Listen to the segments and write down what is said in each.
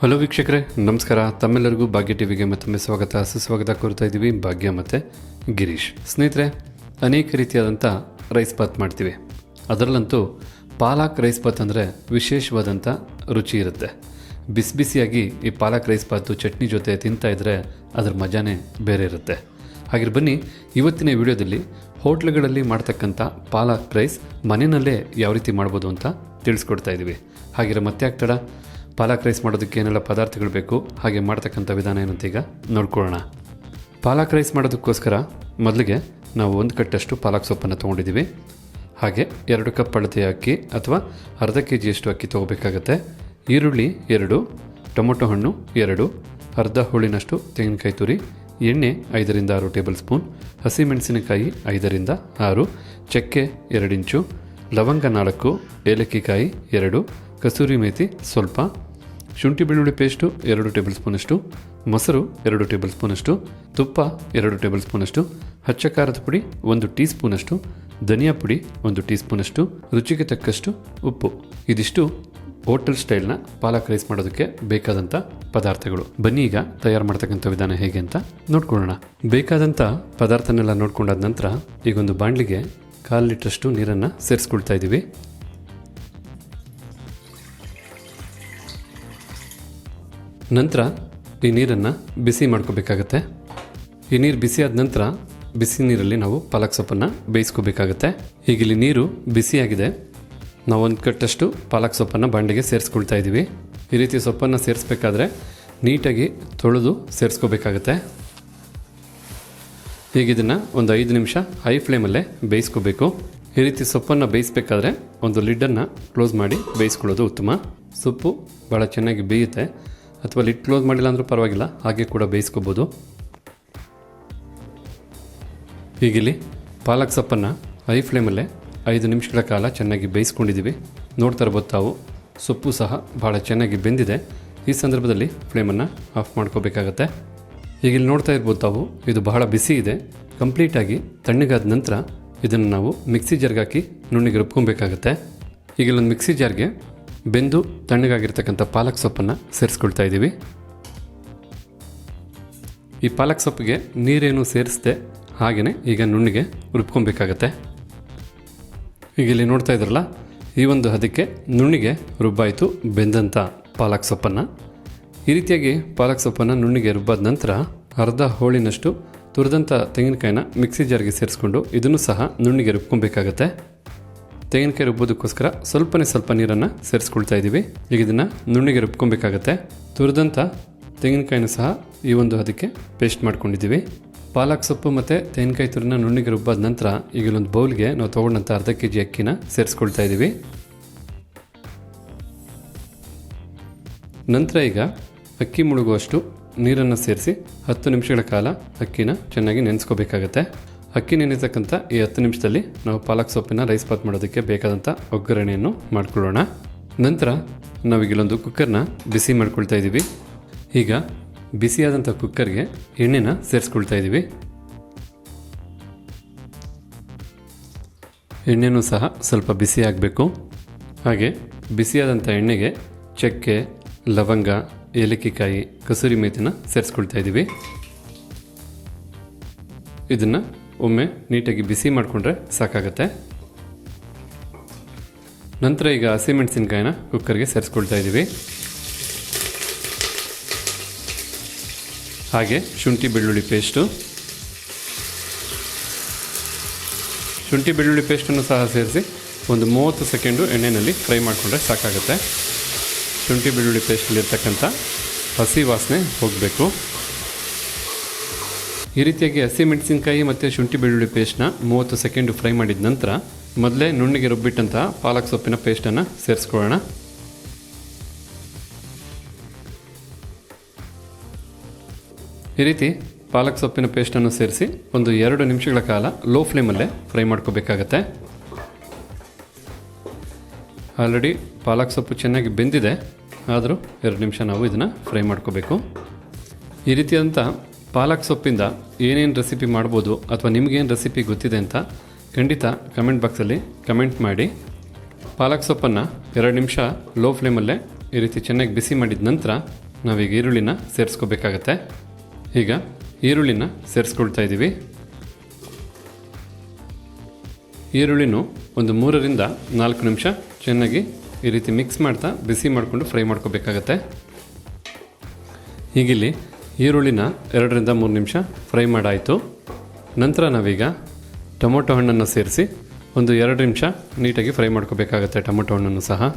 Hello ವೀಕ್ಷಕರೇ, ನಮಸ್ಕಾರ. ತಮ್ಮೆಲ್ಲರಿಗೂ ಭಾಗ್ಯ ಟಿವಿಗೆ ಮತ್ತೊಮ್ಮೆ ಸುಸ್ವಾಗತ ಕೋರ್ತಾ ಇದ್ದೀವಿ. ಭಾಗ್ಯ ಮತ್ತು ಗಿರೀಶ್. ಸ್ನೇಹಿತರೆ, ಅನೇಕ ರೀತಿಯಾದಂಥ ರೈಸ್ ಬಾತ್ ಮಾಡ್ತೀವಿ. ಅದರಲ್ಲಂತೂ ಪಾಲಕ್ ರೈಸ್ ಬಾತ್ ಅಂದರೆ ವಿಶೇಷವಾದಂಥ ರುಚಿ ಇರುತ್ತೆ. ಬಿಸಿಯಾಗಿ ಈ ಪಾಲಕ್ ರೈಸ್ ಬಾತು ಚಟ್ನಿ ಜೊತೆ ತಿಂತಾ ಇದ್ದರೆ ಅದರ ಮಜಾನೇ ಬೇರೆ ಇರುತ್ತೆ. ಹಾಗೆ ಬನ್ನಿ, ಇವತ್ತಿನ ವಿಡಿಯೋದಲ್ಲಿ ಹೋಟ್ಲುಗಳಲ್ಲಿ ಮಾಡ್ತಕ್ಕಂಥ ಪಾಲಕ್ ರೈಸ್ ಮನೆಯಲ್ಲೇ ಯಾವ ರೀತಿ ಮಾಡ್ಬೋದು ಅಂತ ತಿಳಿಸ್ಕೊಡ್ತಾ ಇದ್ದೀವಿ. ಹಾಗೆ ಮತ್ತೆ ಆಗ್ತಡ ಪಾಲಕ್ ರೈಸ್ ಮಾಡೋದಕ್ಕೆ ಏನೆಲ್ಲ ಪದಾರ್ಥಗಳು ಬೇಕು, ಹಾಗೆ ಮಾಡ್ತಕ್ಕಂಥ ವಿಧಾನ ಏನಂತ ಈಗ ನೋಡ್ಕೊಳ್ಳೋಣ. ಪಾಲಕ್ ರೈಸ್ ಮಾಡೋದಕ್ಕೋಸ್ಕರ ಮೊದಲಿಗೆ ನಾವು 1 ಕಟ್ಟಷ್ಟು ಪಾಲಕ್ ಸೊಪ್ಪನ್ನು ತೊಗೊಂಡಿದ್ದೀವಿ. ಹಾಗೆ 2 ಕಪ್ ಅಳತೆಯ ಅಕ್ಕಿ ಅಥವಾ ಅರ್ಧ kg ಅಕ್ಕಿ ತೊಗೋಬೇಕಾಗತ್ತೆ. ಈರುಳ್ಳಿ 2, ಟೊಮೊಟೊ ಹಣ್ಣು 2, ಅರ್ಧ ಹೋಳಿನಷ್ಟು ತೆಂಗಿನಕಾಯಿ ತುರಿ, ಎಣ್ಣೆ 5 ರಿಂದ 6 ಟೇಬಲ್ ಸ್ಪೂನ್, ಹಸಿಮೆಣಸಿನಕಾಯಿ 5 ರಿಂದ 6, ಚಕ್ಕೆ 2 ಇಂಚು, ಲವಂಗ 4, ಏಲಕ್ಕಿಕಾಯಿ 2, ಕಸೂರಿ ಮೇಥಿ ಸ್ವಲ್ಪ, ಶುಂಠಿ ಬೆಳ್ಳುಳ್ಳಿ ಪೇಸ್ಟು 2 ಟೇಬಲ್ ಸ್ಪೂನಷ್ಟು, ಮೊಸರು 2 ಟೇಬಲ್ ಸ್ಪೂನಷ್ಟು, ತುಪ್ಪ 2 ಟೇಬಲ್ ಸ್ಪೂನಷ್ಟು, ಹಚ್ಚ ಖಾರದ ಪುಡಿ 1 ಟೀ ಸ್ಪೂನಷ್ಟು, ಧನಿಯಾ ಪುಡಿ 1 ಟೀ ಸ್ಪೂನಷ್ಟು, ರುಚಿಗೆ ತಕ್ಕಷ್ಟು ಉಪ್ಪು. ಇದಿಷ್ಟು ಹೋಟೆಲ್ ಸ್ಟೈಲ್ನ ಪಾಲಕ್ ರೈಸ್ ಮಾಡೋದಕ್ಕೆ ಬೇಕಾದಂಥ ಪದಾರ್ಥಗಳು. ಬನ್ನಿ ಈಗ ತಯಾರು ಮಾಡ್ತಕ್ಕಂಥ ವಿಧಾನ ಹೇಗೆ ಅಂತ ನೋಡ್ಕೊಳ್ಳೋಣ. ಬೇಕಾದಂಥ ಪದಾರ್ಥನೆಲ್ಲ ನೋಡ್ಕೊಂಡಾದ ನಂತರ ಈಗೊಂದು ಬಾಣಲಿಗೆ 1/4 ಲೀಟ್ರಷ್ಟು ನೀರನ್ನು ಸೇರಿಸ್ಕೊಳ್ತಾ ಇದ್ದೀವಿ. ನಂತರ ಈ ನೀರನ್ನು ಬಿಸಿ ಮಾಡ್ಕೋಬೇಕಾಗತ್ತೆ. ಈ ನೀರು ಬಿಸಿ ಆದ ನಂತರ ಬಿಸಿ ನೀರಲ್ಲಿ ನಾವು ಪಾಲಕ್ ಸೊಪ್ಪನ್ನು ಬೇಯಿಸ್ಕೋಬೇಕಾಗತ್ತೆ. ಈಗ ಇಲ್ಲಿ ನೀರು ಬಿಸಿಯಾಗಿದೆ. ನಾವು 1 ಕಟ್ಟಷ್ಟು ಪಾಲಕ್ ಸೊಪ್ಪನ್ನು ಬಾಂಡೆಗೆ ಸೇರಿಸ್ಕೊಳ್ತಾ ಇದ್ದೀವಿ. ಈ ರೀತಿ ಸೊಪ್ಪನ್ನು ಸೇರಿಸ್ಬೇಕಾದ್ರೆ ನೀಟಾಗಿ ತೊಳೆದು ಸೇರಿಸ್ಕೋಬೇಕಾಗತ್ತೆ. ಈಗ ಇದನ್ನು ಒಂದು 5 ನಿಮಿಷ ಹೈ ಫ್ಲೇಮಲ್ಲೇ ಬೇಯಿಸ್ಕೋಬೇಕು. ಈ ರೀತಿ ಸೊಪ್ಪನ್ನು ಬೇಯಿಸಬೇಕಾದ್ರೆ ಒಂದು ಲಿಡ್ಡನ್ನು ಕ್ಲೋಸ್ ಮಾಡಿ ಬೇಯಿಸ್ಕೊಳ್ಳೋದು ಉತ್ತಮ. ಸೊಪ್ಪು ಭಾಳ ಚೆನ್ನಾಗಿ ಬೇಯುತ್ತೆ. ಅಥವಾ ಲಿಡ್ ಕ್ಲೋಸ್ ಮಾಡಿಲ್ಲ ಅಂದರೂ ಪರವಾಗಿಲ್ಲ, ಹಾಗೆ ಕೂಡ ಬೇಯಿಸ್ಕೋಬೋದು. ಈಗಿಲ್ಲಿ ಪಾಲಕ್ ಸೊಪ್ಪನ್ನು ಹೈ ಫ್ಲೇಮಲ್ಲೇ 5 ನಿಮಿಷಗಳ ಕಾಲ ಚೆನ್ನಾಗಿ ಬೇಯಿಸ್ಕೊಂಡಿದ್ದೀವಿ. ನೋಡ್ತಾ ಇರ್ಬೋದು ತಾವು, ಸೊಪ್ಪು ಸಹ ಭಾಳ ಚೆನ್ನಾಗಿ ಬೆಂದಿದೆ. ಈ ಸಂದರ್ಭದಲ್ಲಿ ಫ್ಲೇಮನ್ನು ಆಫ್ ಮಾಡ್ಕೋಬೇಕಾಗತ್ತೆ. ಈಗಿಲ್ಲಿ ನೋಡ್ತಾ ಇರ್ಬೋದು ತಾವು, ಇದು ಬಹಳ ಬಿಸಿ ಇದೆ. ಕಂಪ್ಲೀಟಾಗಿ ತಣ್ಣಗಾದ ನಂತರ ಇದನ್ನು ನಾವು ಮಿಕ್ಸಿ ಜಾರ್ಗೆ ಹಾಕಿ ನುಣ್ಣಿಗೆ ರುಬ್ಕೊಬೇಕಾಗತ್ತೆ. ಈಗಿಲ್ಲೊಂದು ಮಿಕ್ಸಿ ಜಾರ್ಗೆ ಬೆಂದು ತಣ್ಣಗಾಗಿರ್ತಕ್ಕಂಥ ಪಾಲಕ್ ಸೊಪ್ಪನ್ನು ಸೇರಿಸ್ಕೊಳ್ತಾ ಇದ್ದೀವಿ. ಈ ಪಾಲಕ್ ಸೊಪ್ಪಿಗೆ ನೀರೇನು ಸೇರಿಸದೆ ಹಾಗೆಯೇ ಈಗ ನುಣ್ಣಿಗೆ ರುಬ್ಕೊಬೇಕಾಗತ್ತೆ. ಈಗ ಇಲ್ಲಿ ನೋಡ್ತಾ ಇದ್ರಲ್ಲ, ಈ ಒಂದು ಹದಕ್ಕೆ ನುಣ್ಣಿಗೆ ರುಬ್ಬಾಯಿತು ಬೆಂದಂಥ ಪಾಲಕ್ ಸೊಪ್ಪನ್ನು. ಈ ರೀತಿಯಾಗಿ ಪಾಲಕ್ ಸೊಪ್ಪನ್ನು ನುಣ್ಣಿಗೆ ರುಬ್ಬಾದ ನಂತರ ಅರ್ಧ ಹೋಳಿನಷ್ಟು ತುರಿದಂಥ ತೆಂಗಿನಕಾಯಿನ ಮಿಕ್ಸಿ ಜಾರ್ಗೆ ಸೇರಿಸ್ಕೊಂಡು ಇದನ್ನು ಸಹ ನುಣ್ಣಿಗೆ ರುಬ್ಕೊಬೇಕಾಗತ್ತೆ. ತೆಂಗಿನಕಾಯಿ ರುಬ್ಬೋದಕ್ಕೋಸ್ಕರ ಸ್ವಲ್ಪ ನೀರನ್ನು ಸೇರಿಸ್ಕೊಳ್ತಾ ಇದ್ದೀವಿ. ಈಗ ಇದನ್ನು ನುಣ್ಣಿಗೆ ರುಬ್ಕೊಬೇಕಾಗತ್ತೆ. ತುರಿದಂಥ ತೆಂಗಿನಕಾಯಿನ ಸಹ ಈ ಒಂದು ಹದಕ್ಕೆ ಪೇಸ್ಟ್ ಮಾಡ್ಕೊಂಡಿದ್ದೀವಿ. ಪಾಲಕ್ ಸೊಪ್ಪು ಮತ್ತು ತೆಂಗಿನಕಾಯಿ ತುರಿನ ನುಣ್ಣಿಗೆ ರುಬ್ಬಾದ ನಂತರ ಈಗ ಒಂದು ಬೌಲ್ಗೆ ನಾವು ತೊಗೊಂಡಂಥ ಅರ್ಧ kg ಅಕ್ಕಿನ ಸೇರಿಸ್ಕೊಳ್ತಾ ಇದ್ದೀವಿ. ನಂತರ ಈಗ ಅಕ್ಕಿ ಮುಳುಗುವಷ್ಟು ನೀರನ್ನು ಸೇರಿಸಿ 10 ನಿಮಿಷಗಳ ಕಾಲ ಅಕ್ಕಿನ ಚೆನ್ನಾಗಿ ನೆನೆಸ್ಕೋಬೇಕಾಗತ್ತೆ. ಅಕ್ಕಿ ನೆನೆತಕ್ಕಂಥ ಈ 10 ನಿಮಿಷದಲ್ಲಿ ನಾವು ಪಾಲಕ್ ಸೊಪ್ಪಿನ ರೈಸ್ ಬಾತ್ ಮಾಡೋದಕ್ಕೆ ಬೇಕಾದಂಥ ಒಗ್ಗರಣೆಯನ್ನು ಮಾಡ್ಕೊಳ್ಳೋಣ. ನಂತರ ನಾವೀಗಿಲ್ಲೊಂದು ಕುಕ್ಕರ್ನ ಬಿಸಿ ಮಾಡ್ಕೊಳ್ತಾ ಇದ್ದೀವಿ. ಈಗ ಬಿಸಿಯಾದಂಥ ಕುಕ್ಕರ್ಗೆ ಎಣ್ಣೆನ ಸೇರಿಸ್ಕೊಳ್ತಾ ಇದ್ದೀವಿ. ಎಣ್ಣೆನೂ ಸಹ ಸ್ವಲ್ಪ ಬಿಸಿ ಆಗಬೇಕು. ಹಾಗೆ ಬಿಸಿಯಾದಂಥ ಎಣ್ಣೆಗೆ ಚಕ್ಕೆ, ಲವಂಗ, ಏಲಕ್ಕಿಕಾಯಿ, ಕಸೂರಿ ಮೇಥಿನ ಸೇರಿಸ್ಕೊಳ್ತಾ ಇದ್ದೀವಿ. ಇದನ್ನು ಒಮ್ಮೆ ನೀಟಾಗಿ ಬಿಸಿ ಮಾಡಿಕೊಂಡ್ರೆ ಸಾಕಾಗತ್ತೆ. ನಂತರ ಈಗ ಹಸಿಮೆಣಸಿನಕಾಯಿನ ಕುಕ್ಕರ್ಗೆ ಸೇರಿಸ್ಕೊಳ್ತಾ ಇದ್ದೀವಿ. ಹಾಗೆ ಶುಂಠಿ ಬೆಳ್ಳುಳ್ಳಿ ಪೇಸ್ಟನ್ನು ಸಹ ಸೇರಿಸಿ ಒಂದು 30 ಸೆಕೆಂಡು ಎಣ್ಣೆಯಲ್ಲಿ ಫ್ರೈ ಮಾಡಿಕೊಂಡ್ರೆ ಸಾಕಾಗುತ್ತೆ. ಶುಂಠಿ ಬೆಳ್ಳುಳ್ಳಿ ಪೇಸ್ಟಲ್ಲಿರ್ತಕ್ಕಂಥ ಹಸಿ ವಾಸನೆ ಹೋಗಬೇಕು. ಈ ರೀತಿಯಾಗಿ ಹಸಿಮೆಣಸಿನಕಾಯಿ ಮತ್ತು ಶುಂಠಿ ಬೆಳ್ಳುಳ್ಳಿ ಪೇಸ್ಟ್ನ 30 ಸೆಕೆಂಡು ಫ್ರೈ ಮಾಡಿದ ನಂತರ ಮೊದಲೇ ನುಣ್ಣಿಗೆ ರುಬ್ಬಿಟ್ಟಂತಹ ಪಾಲಕ್ ಸೊಪ್ಪಿನ ಪೇಸ್ಟನ್ನು ಸೇರಿಸ್ಕೊಳ್ಳೋಣ. ಈ ರೀತಿ ಪಾಲಕ್ ಸೊಪ್ಪಿನ ಪೇಸ್ಟನ್ನು ಸೇರಿಸಿ ಒಂದು 2 ನಿಮಿಷಗಳ ಕಾಲ ಲೋ ಫ್ಲೇಮಲ್ಲೇ ಫ್ರೈ ಮಾಡ್ಕೋಬೇಕಾಗತ್ತೆ. ಆಲ್ರೆಡಿ ಪಾಲಕ್ ಸೊಪ್ಪು ಚೆನ್ನಾಗಿ ಬೆಂದಿದೆ, ಆದರೂ 2 ನಿಮಿಷ ನಾವು ಇದನ್ನು ಫ್ರೈ ಮಾಡ್ಕೋಬೇಕು. ಈ ರೀತಿಯಾದಂಥ ಪಾಲಕ್ ಸೊಪ್ಪಿಂದ ಏನೇನು ರೆಸಿಪಿ ಮಾಡ್ಬೋದು ಅಥವಾ ನಿಮಗೇನು ರೆಸಿಪಿ ಗೊತ್ತಿದೆ ಅಂತ ಖಂಡಿತ ಕಮೆಂಟ್ ಬಾಕ್ಸಲ್ಲಿ ಕಮೆಂಟ್ ಮಾಡಿ. ಪಾಲಕ್ ಸೊಪ್ಪನ್ನು 2 ನಿಮಿಷ ಲೋ ಫ್ಲೇಮಲ್ಲೇ ಈ ರೀತಿ ಚೆನ್ನಾಗಿ ಬಿಸಿ ಮಾಡಿದ ನಂತರ ನಾವೀಗ ಈರುಳ್ಳಿನ ಸೇರಿಸ್ಕೋಬೇಕಾಗತ್ತೆ. ಈಗ ಈರುಳ್ಳಿನ ಸೇರಿಸ್ಕೊಳ್ತಾ ಇದ್ದೀವಿ. ಈರುಳ್ಳಿನೂ ಒಂದು 3ರಿಂದ 4 ನಿಮಿಷ ಚೆನ್ನಾಗಿ ಈ ರೀತಿ ಮಿಕ್ಸ್ ಮಾಡ್ತಾ ಬಿಸಿ ಮಾಡಿಕೊಂಡು ಫ್ರೈ ಮಾಡ್ಕೋಬೇಕಾಗತ್ತೆ. ಹೀಗಿಲ್ಲಿ ಈರುಳ್ಳಿನ 2ರಿಂದ 3 ನಿಮಿಷ ಫ್ರೈ ಮಾಡಾಯಿತು. ನಂತರ ನಾವೀಗ ಟೊಮೊಟೊ ಹಣ್ಣನ್ನು ಸೇರಿಸಿ ಒಂದು 2 ನಿಮಿಷ ನೀಟಾಗಿ ಫ್ರೈ ಮಾಡ್ಕೋಬೇಕಾಗತ್ತೆ. ಟೊಮೊಟೊ ಹಣ್ಣನ್ನು ಸಹ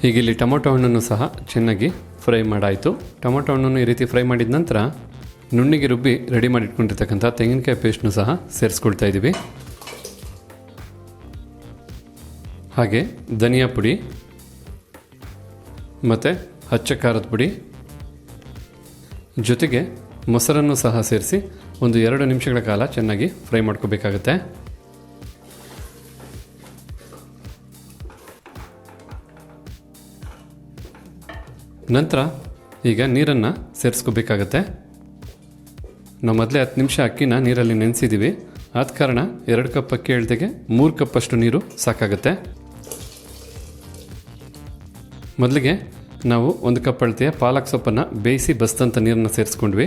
ಹೀಗಿಲ್ಲಿ ಟೊಮೊಟೊ ಹಣ್ಣನ್ನು ಸಹ ಚೆನ್ನಾಗಿ ಫ್ರೈ ಮಾಡಾಯಿತು. ಟೊಮೊಟೊ ಹಣ್ಣನ್ನು ಈ ರೀತಿ ಫ್ರೈ ಮಾಡಿದ ನಂತರ ನುಣ್ಣಿಗೆ ರುಬ್ಬಿ ರೆಡಿ ಮಾಡಿ ಇಟ್ಕೊಂಡಿರ್ತಕ್ಕಂಥ ತೆಂಗಿನಕಾಯಿ ಪೇಸ್ಟ್ನು ಸಹ ಸೇರಿಸ್ಕೊಳ್ತಾ ಇದ್ದೀವಿ. ಹಾಗೆ ಧನಿಯಾ ಪುಡಿ ಮತ್ತು ಅಚ್ಚ ಖಾರದ ಪುಡಿ ಜೊತೆಗೆ ಮೊಸರನ್ನು ಸಹ ಸೇರಿಸಿ ಒಂದು 2 ನಿಮಿಷಗಳ ಕಾಲ ಚೆನ್ನಾಗಿ ಫ್ರೈ ಮಾಡ್ಕೋಬೇಕಾಗತ್ತೆ. ನಂತರ ಈಗ ನೀರನ್ನು ಸೇರಿಸ್ಕೋಬೇಕಾಗತ್ತೆ. ನಾವು ಮೊದಲೇ 10 ನಿಮಿಷ ಅಕ್ಕಿನ ನೀರಲ್ಲಿ ನೆನೆಸಿದ್ದೀವಿ. ಆದ ಕಾರಣ 2 ಕಪ್ ಅಕ್ಕಿ ಅಳತೆಗೆ 3 ಕಪ್ಪಷ್ಟು ನೀರು ಸಾಕಾಗುತ್ತೆ. ಮೊದಲಿಗೆ ನಾವು 1 ಕಪ್ ಅಳತೆಯ ಪಾಲಕ್ ಸೊಪ್ಪನ್ನು ಬೇಯಿಸಿ ಬಸ್ತಂಥ ನೀರನ್ನು ಸೇರಿಸ್ಕೊಂಡ್ವಿ.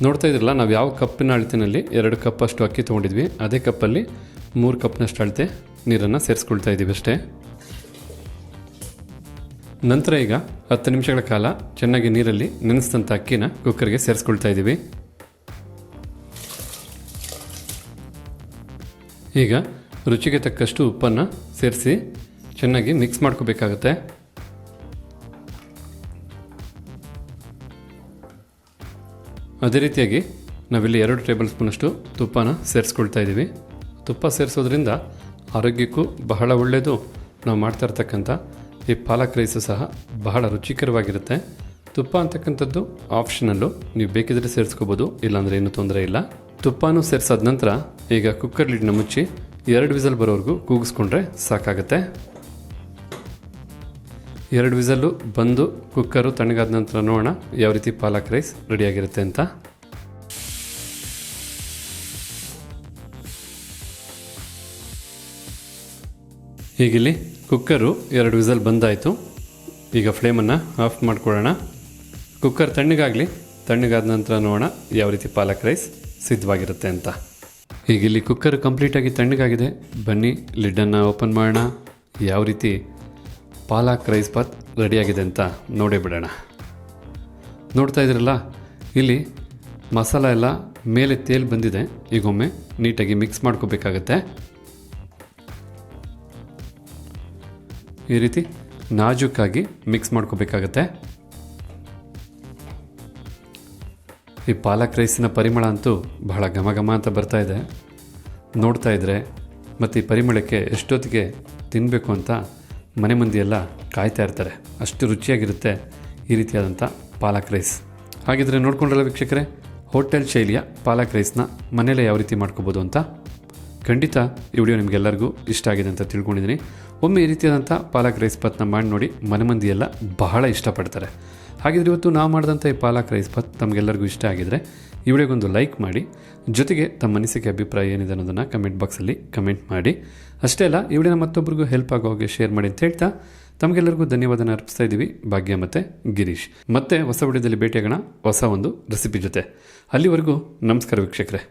ನೋಡ್ತಾ ಇದ್ರಲ್ಲ, ನಾವು ಯಾವ ಕಪ್ಪಿನ ಅಳತೆಯಲ್ಲಿ 2 ಕಪ್ಪಷ್ಟು ಅಕ್ಕಿ ತೊಗೊಂಡಿದ್ವಿ ಅದೇ ಕಪ್ಪಲ್ಲಿ 3 ಕಪ್ನಷ್ಟು ಅಳತೆ ನೀರನ್ನು ಸೇರಿಸ್ಕೊಳ್ತಾ ಇದ್ದೀವಿ ಅಷ್ಟೇ. ನಂತರ ಈಗ 10 ನಿಮಿಷಗಳ ಕಾಲ ಚೆನ್ನಾಗಿ ನೀರಲ್ಲಿ ನೆನೆಸಿದಂಥ ಅಕ್ಕಿನ ಕುಕ್ಕರ್ಗೆ ಸೇರಿಸ್ಕೊಳ್ತಾ ಇದ್ದೀವಿ. ಈಗ ರುಚಿಗೆ ತಕ್ಕಷ್ಟು ಉಪ್ಪನ್ನು ಸೇರಿಸಿ ಚೆನ್ನಾಗಿ ಮಿಕ್ಸ್ ಮಾಡ್ಕೋಬೇಕಾಗತ್ತೆ. ಅದೇ ರೀತಿಯಾಗಿ ನಾವಿಲ್ಲಿ 2 ಟೇಬಲ್ ಸ್ಪೂನಷ್ಟು ತುಪ್ಪನ ಸೇರಿಸ್ಕೊಳ್ತಾ ಇದ್ದೀವಿ. ತುಪ್ಪ ಸೇರಿಸೋದ್ರಿಂದ ಆರೋಗ್ಯಕ್ಕೂ ಬಹಳ ಒಳ್ಳೆಯದು. ನಾವು ಮಾಡ್ತಾ ಇರ್ತಕ್ಕಂಥ ಈ ಪಾಲಕ್ ರೈಸು ಸಹ ಬಹಳ ರುಚಿಕರವಾಗಿರುತ್ತೆ. ತುಪ್ಪ ಅಂತಕ್ಕಂಥದ್ದು ಆಪ್ಷನಲ್ಲು, ನೀವು ಬೇಕಿದ್ರೆ ಸೇರಿಸ್ಕೋಬೋದು, ಇಲ್ಲಾಂದರೆ ಏನೂ ತೊಂದರೆ ಇಲ್ಲ. ತುಪ್ಪನೂ ಸೇರಿಸಾದ ನಂತರ ಈಗ ಕುಕ್ಕರ್ ಲಿಡ್ನ ಮುಚ್ಚಿ 2 ವಿಸಲ್ ಬರೋವರೆಗೂ ಕೂಗಿಸ್ಕೊಂಡ್ರೆ ಸಾಕಾಗತ್ತೆ. 2 ವಿಸಲ್ಲು ಬಂದು ಕುಕ್ಕರು ತಣ್ಣಗಾದ ನಂತರ ನೋಡೋಣ ಯಾವ ರೀತಿ ಪಾಲಕ್ ರೈಸ್ ರೆಡಿಯಾಗಿರುತ್ತೆ ಅಂತ. ಹೀಗಿಲ್ಲಿ ಕುಕ್ಕರು 2 ವಿಸಲ್ ಬಂದಾಯಿತು. ಈಗ ಫ್ಲೇಮನ್ನು ಆಫ್ ಮಾಡ್ಕೊಳ್ಳೋಣ. ಕುಕ್ಕರ್ ತಣ್ಣಗಾಗಲಿ, ತಣ್ಣಗಾದ ನಂತರ ನೋಡೋಣ ಯಾವ ರೀತಿ ಪಾಲಕ್ ರೈಸ್ ಸಿದ್ಧವಾಗಿರುತ್ತೆ ಅಂತ. ಹೀಗಿಲ್ಲಿ ಕುಕ್ಕರ್ ಕಂಪ್ಲೀಟಾಗಿ ತಣ್ಣಗಾಗಿದೆ. ಬನ್ನಿ ಲಿಡ್ಡನ್ನು ಓಪನ್ ಮಾಡೋಣ, ಯಾವ ರೀತಿ ಪಾಲಕ್ ರೈಸ್ ಬಾತ್ ರೆಡಿಯಾಗಿದೆ ಅಂತ ನೋಡೇ ಬಿಡೋಣ. ನೋಡ್ತಾ ಇದ್ರಲ್ಲ, ಇಲ್ಲಿ ಮಸಾಲ ಎಲ್ಲ ಮೇಲೆ ತೇಲ್ ಬಂದಿದೆ. ಈಗೊಮ್ಮೆ ನೀಟಾಗಿ ಮಿಕ್ಸ್ ಮಾಡ್ಕೋಬೇಕಾಗತ್ತೆ. ಈ ರೀತಿ ನಾಜೂಕಾಗಿ ಮಿಕ್ಸ್ ಮಾಡ್ಕೋಬೇಕಾಗತ್ತೆ. ಈ ಪಾಲಕ್ ರೈಸಿನ ಪರಿಮಳ ಅಂತೂ ಬಹಳ ಘಮ ಘಮ ಅಂತ ಬರ್ತಾ ಇದೆ. ನೋಡ್ತಾ ಇದ್ದರೆ ಮತ್ತು ಈ ಪರಿಮಳಕ್ಕೆ ಎಷ್ಟೊತ್ತಿಗೆ ತಿನ್ನಬೇಕು ಅಂತ ಮನೆ ಮಂದಿಯೆಲ್ಲ ಕಾಯ್ತಾ ಇರ್ತಾರೆ. ಅಷ್ಟು ರುಚಿಯಾಗಿರುತ್ತೆ ಈ ರೀತಿಯಾದಂಥ ಪಾಲಕ್ ರೈಸ್. ಹಾಗಿದ್ರೆ ನೋಡ್ಕೊಂಡ್ರಲ್ಲ ವೀಕ್ಷಕರೇ, ಹೋಟೆಲ್ ಶೈಲಿಯ ಪಾಲಕ್ ರೈಸ್ನ ಮನೇಲೆ ಯಾವ ರೀತಿ ಮಾಡ್ಕೋಬೋದು ಅಂತ. ಖಂಡಿತ ಈ ವಿಡಿಯೋ ನಿಮಗೆಲ್ಲರಿಗೂ ಇಷ್ಟ ಆಗಿದೆ ಅಂತ ತಿಳ್ಕೊಂಡಿದ್ದೀನಿ. ಒಮ್ಮೆ ಈ ರೀತಿಯಾದಂಥ ಪಾಲಕ್ ರೈಸ್ ಬಾತ್ನ ಮಾಡಿ ನೋಡಿ, ಮನೆ ಮಂದಿಯೆಲ್ಲ ಬಹಳ ಇಷ್ಟಪಡ್ತಾರೆ. ಹಾಗಿದ್ರೆ ಇವತ್ತು ನಾವು ಮಾಡಿದಂಥ ಈ ಪಾಲಕ್ ರೈಸ್ ಬಾತ್ ತಮಗೆಲ್ಲರಿಗೂ ಇಷ್ಟ ಆಗಿದರೆ ಈ ವಿಡಿಯೋಗೊಂದು ಲೈಕ್ ಮಾಡಿ, ಜೊತೆಗೆ ತಮ್ಮ ಅನಿಸಿಕೆ ಅಭಿಪ್ರಾಯ ಏನಿದೆ ಅನ್ನೋದನ್ನು ಕಮೆಂಟ್ ಬಾಕ್ಸಲ್ಲಿ ಕಮೆಂಟ್ ಮಾಡಿ. ಅಷ್ಟೇ ಅಲ್ಲ, ಈ ವಿಡಿಯೋನ ಮತ್ತೊಬ್ಬರಿಗೂ ಹೆಲ್ಪ್ ಆಗೋ ಹಾಗೆ ಶೇರ್ ಮಾಡಿ ಅಂತ ಹೇಳ್ತಾ ತಮಗೆಲ್ಲರಿಗೂ ಧನ್ಯವಾದನ ಅರ್ಪಿಸ್ತಾ ಇದ್ದೀವಿ. ಭಾಗ್ಯ ಮತ್ತು ಗಿರೀಶ್. ಮತ್ತೆ ಹೊಸ ವಿಡಿಯೋದಲ್ಲಿ ಭೇಟಿಯಾಗೋಣ ಹೊಸ ಒಂದು ರೆಸಿಪಿ ಜೊತೆ. ಅಲ್ಲಿವರೆಗೂ ನಮಸ್ಕಾರ ವೀಕ್ಷಕರೇ.